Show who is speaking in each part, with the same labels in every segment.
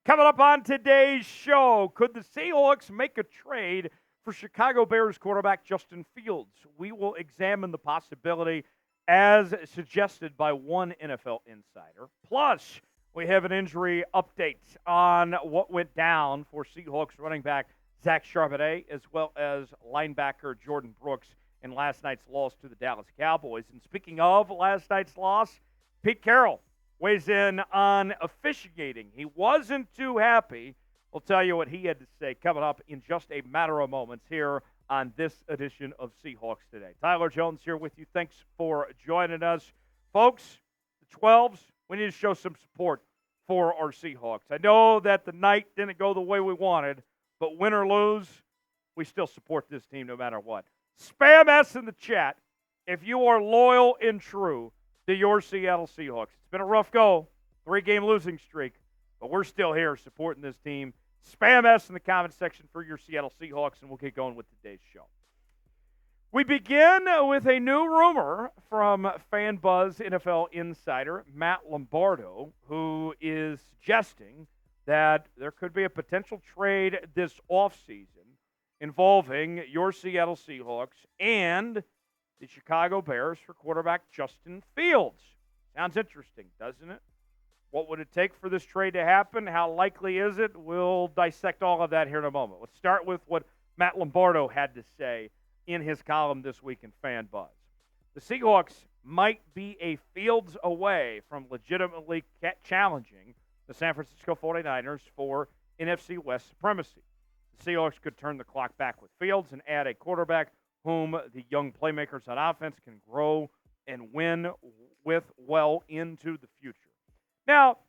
Speaker 1: Coming up on today's show, could the Seahawks make a trade for Chicago Bears quarterback Justin Fields? We will examine the possibility as suggested by one NFL insider. Plus, we have an injury update on what went down for Seahawks running back Zach Charbonnet, as well as linebacker Jordyn Brooks in last night's loss to the Dallas Cowboys. And speaking of last night's loss, Pete Carroll weighs in on officiating. He wasn't too happy. We'll tell you what he had to say coming up in just a matter of moments here on this edition of Seahawks Today. Tyler Jones here with you. Thanks for joining us. Folks, the 12s, we need to show some support for our Seahawks. I know that the night didn't go the way we wanted, but win or lose, we still support this team no matter what. Spam S in the chat if you are loyal and true to your Seattle Seahawks. It's been a rough go, 3-game losing streak, but we're still here supporting this team. Spam S in the comment section for your Seattle Seahawks, and we'll get going with today's show. We begin with a new rumor from FanBuzz NFL Insider Matt Lomabrdo, who is suggesting that there could be a potential trade this offseason involving your Seattle Seahawks and the Chicago Bears for quarterback Justin Fields. Sounds interesting, doesn't it? What would it take for this trade to happen? How likely is it? We'll dissect all of that here in a moment. Let's start with what Matt Lomabrdo had to say in his column this week in FanBuzz. The Seahawks might be a Fields away from legitimately challenging the San Francisco 49ers for NFC West supremacy. The Seahawks could turn the clock back with Fields and add a quarterback whom the young playmakers on offense can grow and win with well into the future. Now,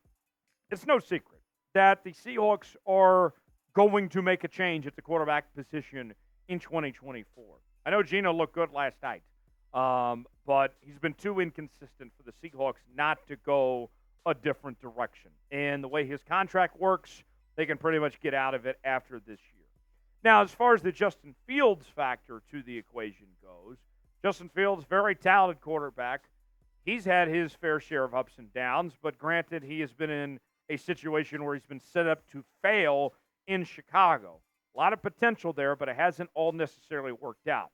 Speaker 1: it's no secret that the Seahawks are going to make a change at the quarterback position in 2024. I know Geno looked good last night, but he's been too inconsistent for the Seahawks not to go a different direction. And the way his contract works, they can pretty much get out of it after this year. Now, as far as the Justin Fields factor to the equation goes, Justin Fields, very talented quarterback. He's had his fair share of ups and downs, but granted, he has been in a situation where he's been set up to fail in Chicago. A lot of potential there, but it hasn't all necessarily worked out.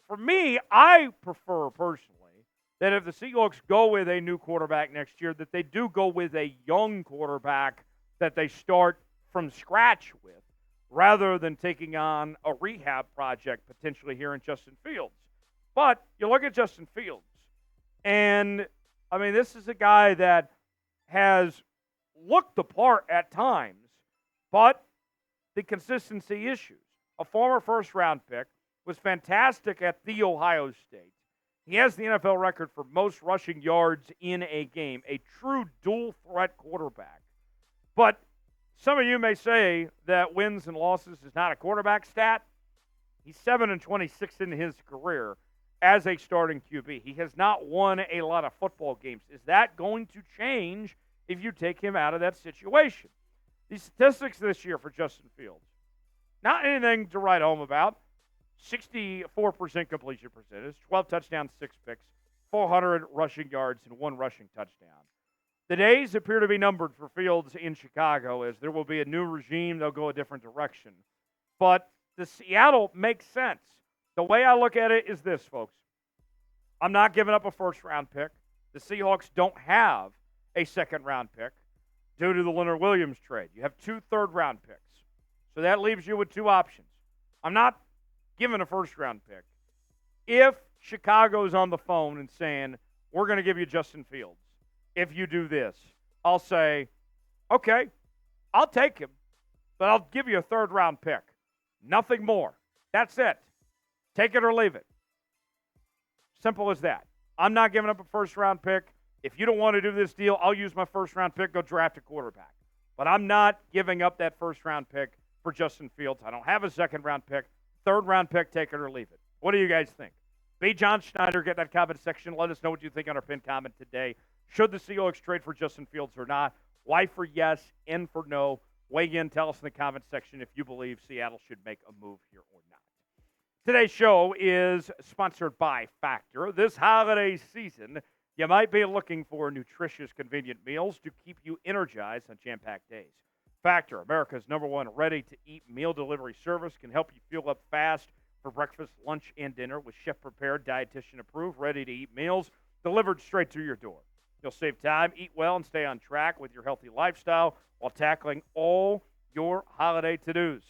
Speaker 1: For me, I prefer personally that if the Seahawks go with a new quarterback next year, that they do go with a young quarterback that they start from scratch with, rather than taking on a rehab project potentially here in Justin Fields. But you look at Justin Fields, and, I mean, this is a guy that has looked the part at times, but the consistency issues. A former first-round pick, was fantastic at The Ohio State. He has the NFL record for most rushing yards in a game, a true dual-threat quarterback. But some of you may say that wins and losses is not a quarterback stat. He's 7-26 in his career as a starting QB. He has not won a lot of football games. Is that going to change if you take him out of that situation? The statistics this year for Justin Fields, not anything to write home about. 64% completion percentage, 12 touchdowns, 6 picks, 400 rushing yards, and 1 rushing touchdown. The days appear to be numbered for Fields in Chicago, as there will be a new regime. They'll go a different direction. But the Seattle makes sense. The way I look at it is this, folks. I'm not giving up a first-round pick. The Seahawks don't have a second-round pick due to the Leonard Williams trade. You have 2 third-round picks. So that leaves you with 2 options. I'm not giving a first-round pick. If Chicago's on the phone and saying, we're going to give you Justin Fields, if you do this, I'll say, okay, I'll take him, but I'll give you a third-round pick. Nothing more. That's it. Take it or leave it. Simple as that. I'm not giving up a first-round pick. If you don't want to do this deal, I'll use my first-round pick, go draft a quarterback. But I'm not giving up that first-round pick for Justin Fields. I don't have a second-round pick. Third-round pick, take it or leave it. What do you guys think? Be John Schneider, get that comment section. Let us know what you think on our pinned comment today. Should the Seahawks trade for Justin Fields or not? Y for yes, N for no. Weigh in, tell us in the comment section if you believe Seattle should make a move here or not. Today's show is sponsored by Factor. This holiday season, you might be looking for nutritious, convenient meals to keep you energized on jam-packed days. Factor, America's #1 ready-to-eat meal delivery service, can help you fuel up fast for breakfast, lunch, and dinner with chef-prepared, dietitian-approved, ready-to-eat meals delivered straight to your door. You'll save time, eat well, and stay on track with your healthy lifestyle while tackling all your holiday to-dos.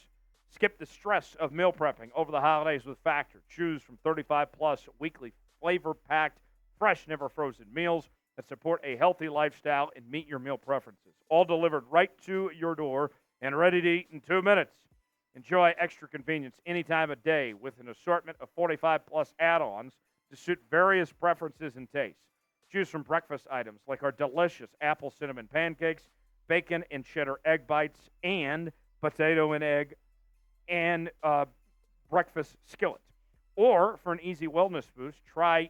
Speaker 1: Skip the stress of meal prepping over the holidays with Factor. Choose from 35-plus weekly flavor-packed, fresh, never-frozen meals that support a healthy lifestyle and meet your meal preferences. All delivered right to your door and ready to eat in 2 minutes. Enjoy extra convenience any time of day with an assortment of 45-plus add-ons to suit various preferences and tastes. Choose from breakfast items like our delicious apple cinnamon pancakes, bacon and cheddar egg bites, and potato and egg and breakfast skillet. Or for an easy wellness boost, try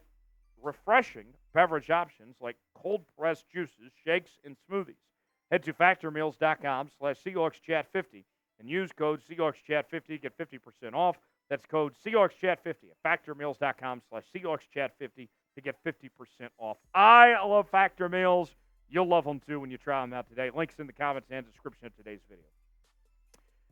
Speaker 1: refreshing beverage options like cold-pressed juices, shakes, and smoothies. Head to factormeals.com/SeahawksChat50 and use code SeahawksChat50 to get 50% off. That's code SeahawksChat50 at factormeals.com/SeahawksChat50 to get 50% off. I love Factor Meals. You'll love them too when you try them out today. Links in the comments and description of today's video.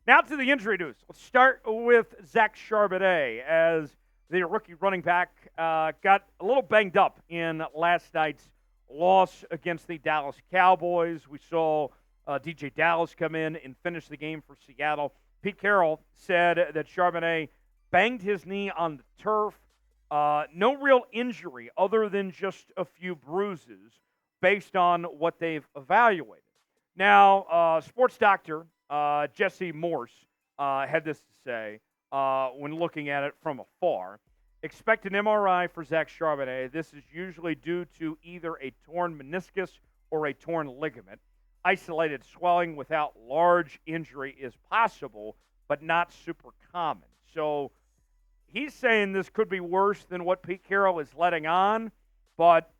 Speaker 1: Now to the injury news. Let's start with Zach Charbonnet, as the rookie running back got a little banged up in last night's loss against the Dallas Cowboys. We saw DJ Dallas come in and finish the game for Seattle. Pete Carroll said that Charbonnet banged his knee on the turf. No real injury other than just a few bruises based on what they've evaluated. Now, sports doctor Jesse Morse had this to say when looking at it from afar. Expect an MRI for Zach Charbonnet. This is usually due to either a torn meniscus or a torn ligament. Isolated swelling without large injury is possible, but not super common. So he's saying this could be worse than what Pete Carroll is letting on, but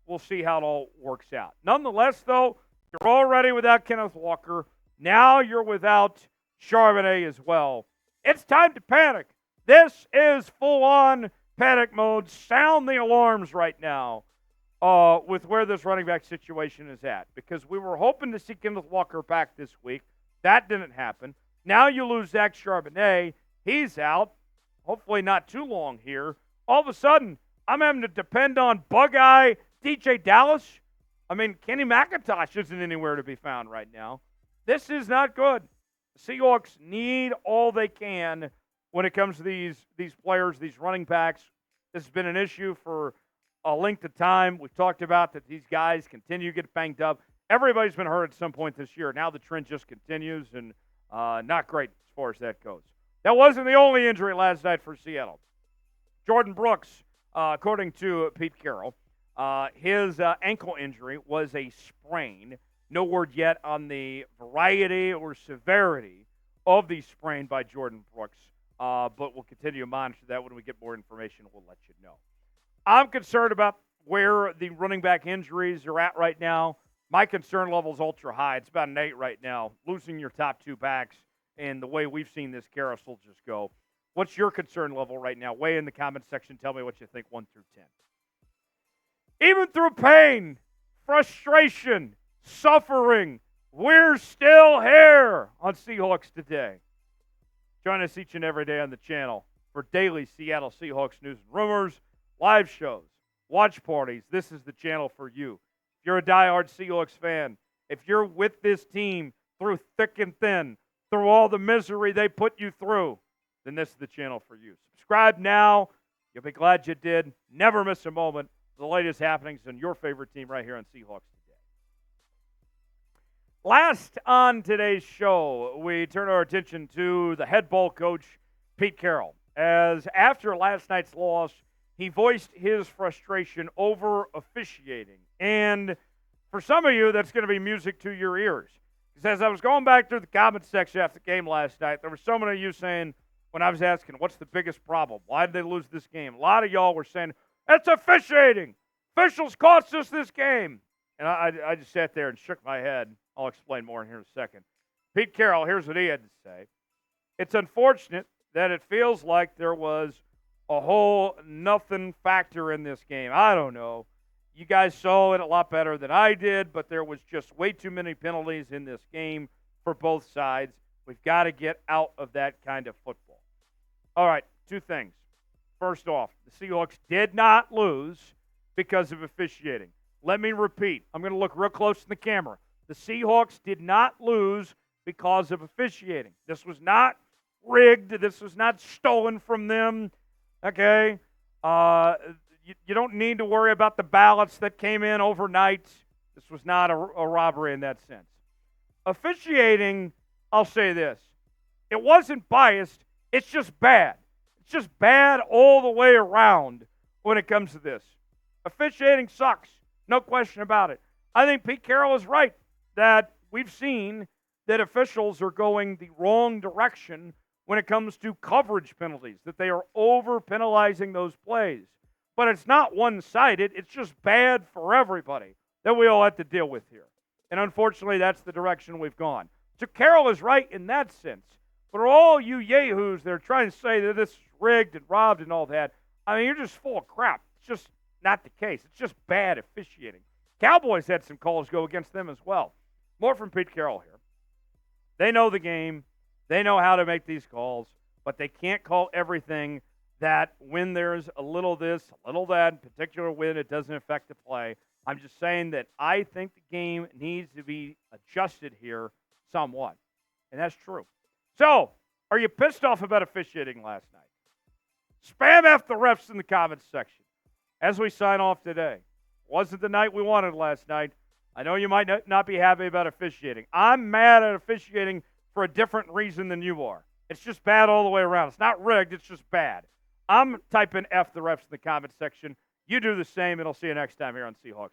Speaker 1: we'll see how it all works out. Nonetheless, though, you're already without Kenneth Walker. Now you're without Charbonnet as well. It's time to panic. This is full-on panic mode. Sound the alarms right now with where this running back situation is at, because we were hoping to see Kenneth Walker back this week. That didn't happen. Now you lose Zach Charbonnet. He's out. Hopefully not too long here. All of a sudden, I'm having to depend on Bug-Eye DJ Dallas. I mean, Kenny McIntosh isn't anywhere to be found right now. This is not good. The Seahawks need all they can when it comes to these players, these running backs. This has been an issue for a length of time. We've talked about that these guys continue to get banged up. Everybody's been hurt at some point this year. Now the trend just continues, and not great as far as that goes. That wasn't the only injury last night for Seattle. Jordyn Brooks, according to Pete Carroll, his ankle injury was a sprain. No word yet on the variety or severity of the sprain by Jordyn Brooks, but we'll continue to monitor that. When we get more information, we'll let you know. I'm concerned about where the running back injuries are at right now. My concern level is ultra high. It's about an 8 right now. Losing your top 2 backs and the way we've seen this carousel just go. What's your concern level right now? Weigh in the comment section. Tell me what you think, 1 through 10. Even through pain, frustration, suffering, we're still here on Seahawks Today. Join us each and every day on the channel for daily Seattle Seahawks news and rumors, live shows, watch parties. This is the channel for you. If you're a diehard Seahawks fan, if you're with this team through thick and thin, through all the misery they put you through, then this is the channel for you. Subscribe now. You'll be glad you did. Never miss a moment of the latest happenings in your favorite team right here on Seahawks Today. Last on today's show, we turn our attention to the head ball coach, Pete Carroll, as after last night's loss, he voiced his frustration over officiating. And for some of you, that's going to be music to your ears. He says, I was going back through the comments section after the game last night. There were so many of you saying, when I was asking, what's the biggest problem? Why did they lose this game? A lot of y'all were saying, it's officiating. Officials cost us this game. And I just sat there and shook my head. I'll explain more in here in a second. Pete Carroll, here's what he had to say. It's unfortunate that it feels like there was a whole nothing factor in this game. I don't know. You guys saw it a lot better than I did, but there was just way too many penalties in this game for both sides. We've got to get out of that kind of football. All right, two things. First off, the Seahawks did not lose because of officiating. Let me repeat. I'm going to look real close in the camera. The Seahawks did not lose because of officiating. This was not rigged. This was not stolen from them. Okay? You don't need to worry about the ballots that came in overnight. This was not a robbery in that sense. Officiating, I'll say this. It wasn't biased. It's just bad. It's just bad all the way around when it comes to this. Officiating sucks. No question about it. I think Pete Carroll is right that we've seen that officials are going the wrong direction when it comes to coverage penalties, that they are over-penalizing those plays. But it's not one-sided. It's just bad for everybody that we all have to deal with here. And unfortunately, that's the direction we've gone. So Carroll is right in that sense. But all you yahoos that are trying to say that this is rigged and robbed and all that, I mean, you're just full of crap. It's just not the case. It's just bad officiating. Cowboys had some calls go against them as well. More from Pete Carroll here. They know the game. They know how to make these calls, but they can't call everything that when there's a little this, a little that, in particular when it doesn't affect the play. I'm just saying that I think the game needs to be adjusted here somewhat, and that's true. So, are you pissed off about officiating last night? Spam F the refs in the comments section as we sign off today. Wasn't the night we wanted last night. I know you might not be happy about officiating. I'm mad at officiating for a different reason than you are. It's just bad all the way around. It's not rigged. It's just bad. I'm typing F the refs in the comments section. You do the same, and I'll see you next time here on Seahawks.